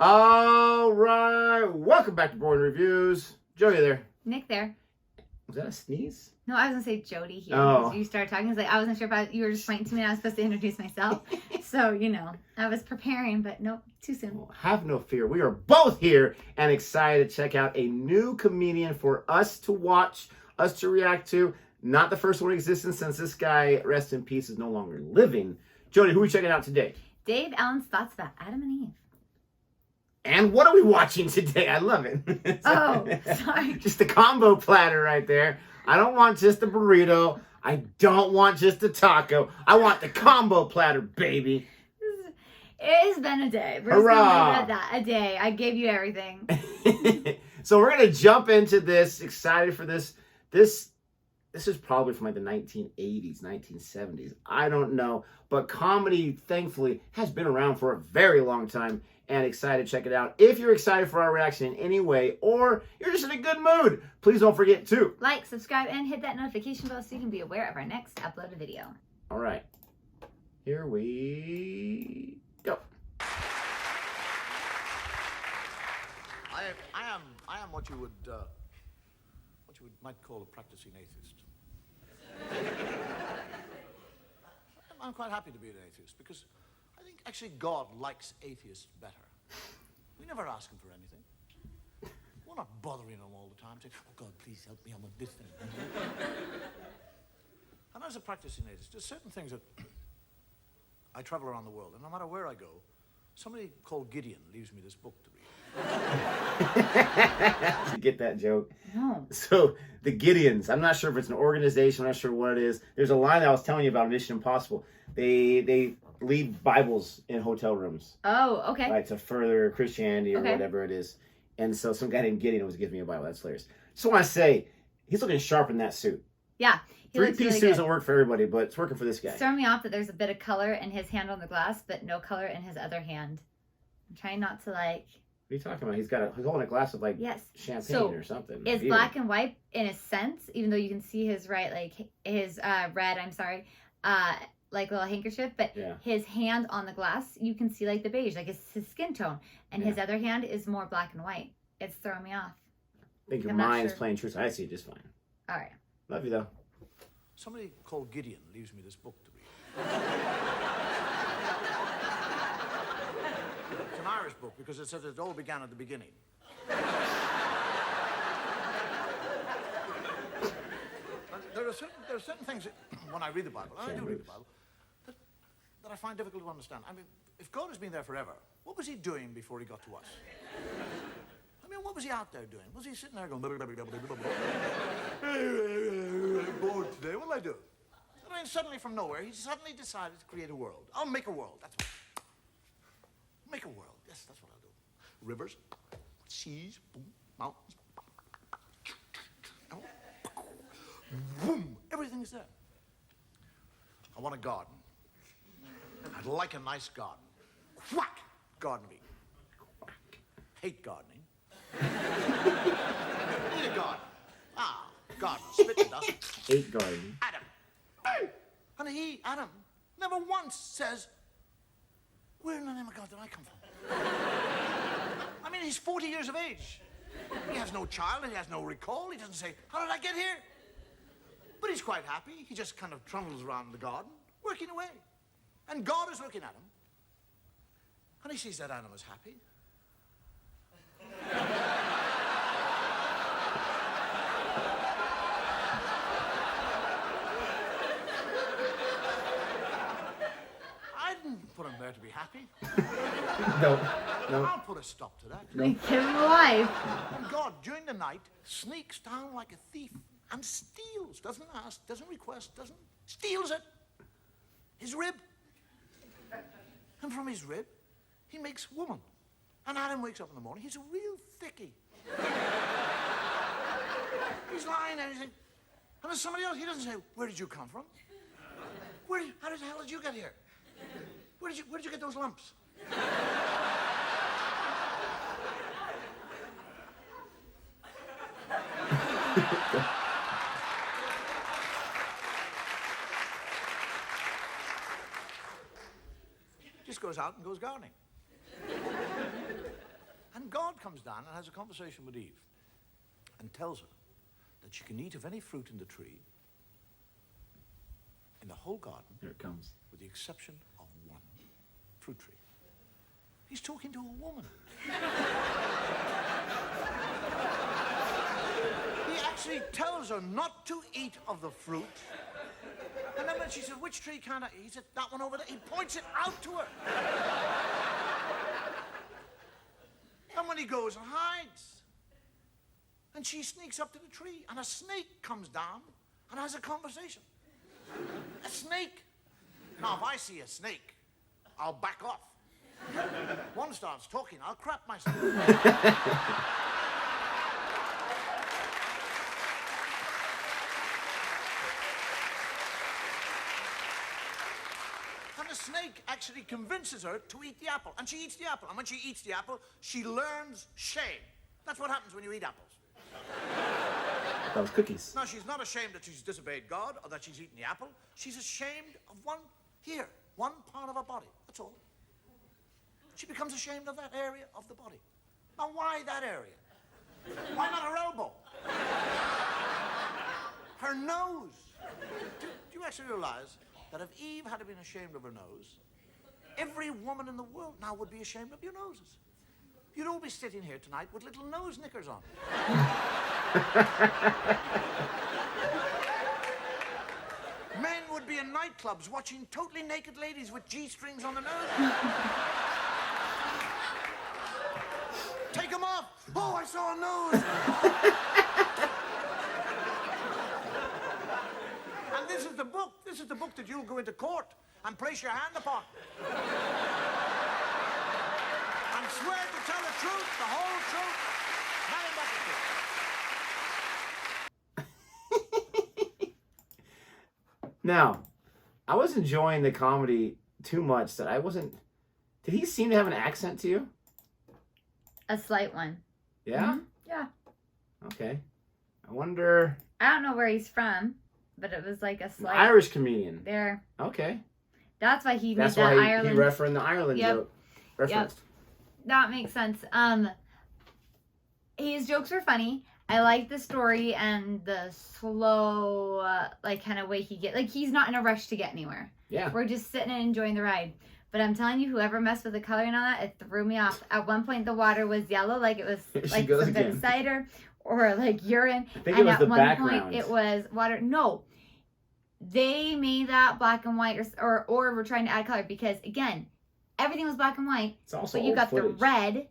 All right, welcome back to Boring Reviews. Jodi there. Nick there. Was that a sneeze? No, I was gonna say Jodi here. Oh. You started talking. I wasn't sure if you were just pointing to me and I was supposed to introduce myself. So, I was preparing, but nope, too soon. Well, have no fear. We are both here and excited to check out a new comedian for us to watch, us to react to. Not the first one in existence since this guy, rest in peace, is no longer living. Jodi, who are we checking out today? Dave Allen's thoughts about Adam and Eve. And what are we watching today? I love it. Oh, sorry. Just a combo platter right there. I don't want just a burrito. I don't want just a taco. I want the combo platter, baby. It has been a day. We're Hurrah! just gonna leave it at that. A day. I gave you everything. So we're going to jump into this. Excited for this. This is probably from like the 1980s, 1970s. I don't know. But comedy, thankfully, has been around for a very long time. And excited to check it out. If you're excited for our reaction in any way, or you're just in a good mood, please don't forget to like, subscribe, and hit that notification bell so you can be aware of our next uploaded video. All right. Here we go. I am what you might call a practicing atheist. I'm quite happy to be an atheist because I think actually God likes atheists better. We never ask him for anything. We're not bothering him all the time saying, "Oh God, please help me, I want this thing." And as a practicing atheist, there's certain things that I travel around the world, and no matter where I go, somebody called Gideon leaves me this book to read. You get that joke? No. So the Gideons, I'm not sure if it's an organization, I'm not sure what it is. There's a line that I was telling you about Mission Impossible. They leave Bibles in hotel rooms. Oh, okay. Right, to further Christianity or whatever it is. And so some guy named Gideon was giving me a Bible. That's hilarious. Just want to say, he's looking sharp in that suit. Yeah. Three-piece suit doesn't work for everybody, but it's working for this guy. It's throwing me off that there's a bit of color in his hand on the glass, but no color in his other hand. I'm trying not to What are you talking about? He's holding a glass of champagne or something. It's black and white in a sense, even though you can see his red, little handkerchief, but his hand on the glass, you can see the beige, it's his skin tone, and his other hand is more black and white. It's throwing me off. I think your mind's playing true, so I see it just fine. All right. Love you though. Somebody called Gideon leaves me this book to read. It's an Irish book because it says it all began at the beginning. There are certain things that, when I read the Bible, and I do read the Bible, that I find difficult to understand. I mean, if God has been there forever, what was he doing before he got to us? I mean, what was he out there doing? Was he sitting there going, bored today, what'll I do? I mean, suddenly from nowhere, he suddenly decided to create a world. I'll make a world, that's what. Make a world, yes, that's what I'll do. Rivers, seas, boom, mountains. Boom, everything is there. I want a garden. I'd like a nice garden. Whack! Gardening. Hate gardening. Need a garden. Garden. Spit and dust. Hate garden. Adam. Hey! And Adam, never once says, where in the name of God did I come from? I mean, he's 40 years of age. He has no child, he has no recall. He doesn't say, how did I get here? But he's quite happy. He just kind of trundles around the garden, working away. And God is looking at him. And he sees that Adam is happy. I didn't put him there to be happy. No. I'll put a stop to that. Give him life. And God, during the night, sneaks down like a thief and steals, doesn't ask, doesn't request, steals it. His rib. And from his rib, he makes woman. And Adam wakes up in the morning, he's a real thickie. He's lying there, and there's somebody else, he doesn't say, where did you come from? How the hell did you get here? Where did you get those lumps? Just goes out and goes gardening. comes down and has a conversation with Eve and tells her that she can eat of any fruit in the tree in the whole garden. Here it comes. With the exception of one fruit tree. He's talking to a woman. He actually tells her not to eat of the fruit. And then when she said, which tree can't I? He said, that one over there. He points it out to her. And when he goes and hides, and she sneaks up to the tree, and a snake comes down and has a conversation. A snake. Now, if I see a snake, I'll back off. One starts talking, I'll crap myself. And the snake actually convinces her to eat the apple. And she eats the apple. And when she eats the apple, she learns shame. That's what happens when you eat apples. That was cookies. Now, she's not ashamed that she's disobeyed God or that she's eaten the apple. She's ashamed of one part of her body. That's all. She becomes ashamed of that area of the body. Now, why that area? Why not her elbow? Her nose. Do you actually realize that if Eve had been ashamed of her nose, every woman in the world now would be ashamed of your noses? You'd all be sitting here tonight with little nose knickers on. Men would be in nightclubs watching totally naked ladies with G-strings on their nose. Take them off. Oh, I saw a nose. And this is the book. This is the book that you'll go into court and place your hand upon. And swear to tell the truth, the whole truth, nothing but the truth. Now, I was enjoying the comedy too much that I wasn't... Did he seem to have an accent to you? A slight one. Yeah? Mm-hmm. Yeah. Okay. I wonder... I don't know where he's from, but it was like a slight... Irish comedian. There. Okay. That's why he That's made that why Ireland... he referenced the Ireland Yep. joke. Referenced. Yep. That makes sense. His jokes were funny. I like the story and the slow, like, kind of way he get. Like, he's not in a rush to get anywhere. Yeah. We're just sitting and enjoying the ride. But I'm telling you, whoever messed with the coloring on that, it threw me off. At one point, the water was yellow, like it was like some bit of cider or like urine. I think and it was at the one background. point, it was water. No, they made that black and white, or were trying to add color because again, everything was black and white. It's also but you old got footage. the red.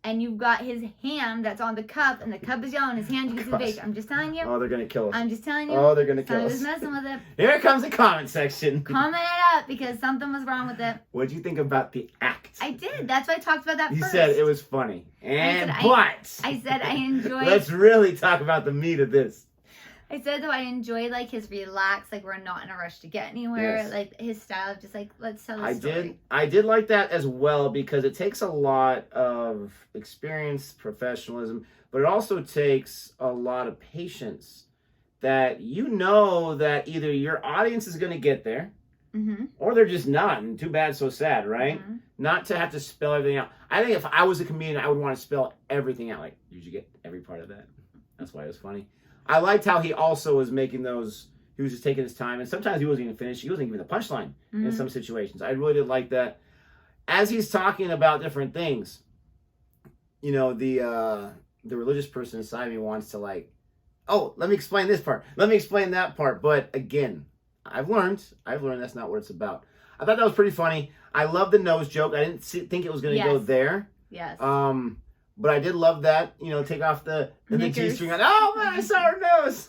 And you've got his hand that's on the cup, and the cup is yellow, and his hand you can see the Gosh. face. I'm just telling you. Oh, they're going to kill us. I'm just telling you. Oh, they're going to kill Somebody us. was messing with it. Here comes the comment section. Comment it up because something was wrong with it. What did you think about the act? I did. That's why I talked about that You first. said it was funny. And I said I enjoyed. Let's really talk about the meat of this. I said though I enjoyed like his relax, like we're not in a rush to get anywhere. Yes. Like his style of just like let's tell the story. I did like that as well because it takes a lot of experience, professionalism, but it also takes a lot of patience that you know that either your audience is going to get there or they're just not, and too bad, so sad, right? Not to have to spell everything out. I think if I was a comedian, I would want to spell everything out. Like, did you get every part of that? That's why it was funny. I liked how he also was making those, he was just taking his time, and sometimes he wasn't even finished. He wasn't even the punchline in some situations. I really did like that. As he's talking about different things, you know, the religious person inside me wants to like, oh, let me explain this part. Let me explain that part. But again, I've learned that's not what it's about. I thought that was pretty funny. I love the nose joke. I didn't think it was going to go there. Yes. But I did love that, you know, take off the G-string. Oh man, I saw her nose.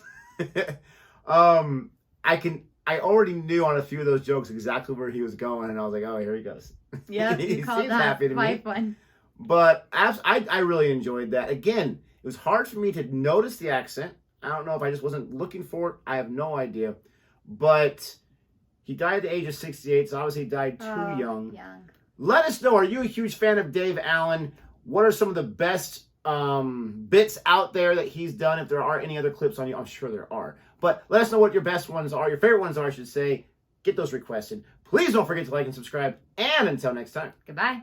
I already knew on a few of those jokes exactly where he was going, and I was like, oh, here he goes. Yeah, you called seems that happy to quite me. fun. But I really enjoyed that. Again, it was hard for me to notice the accent. I don't know if I just wasn't looking for it. I have no idea. But he died at the age of 68, so obviously he died too young. Let us know, are you a huge fan of Dave Allen? What are some of the best bits out there that he's done? If there are any other clips on you, I'm sure there are. But let us know what your best ones are, your favorite ones are, I should say. Get those requested. Please don't forget to like and subscribe. And until next time. Goodbye.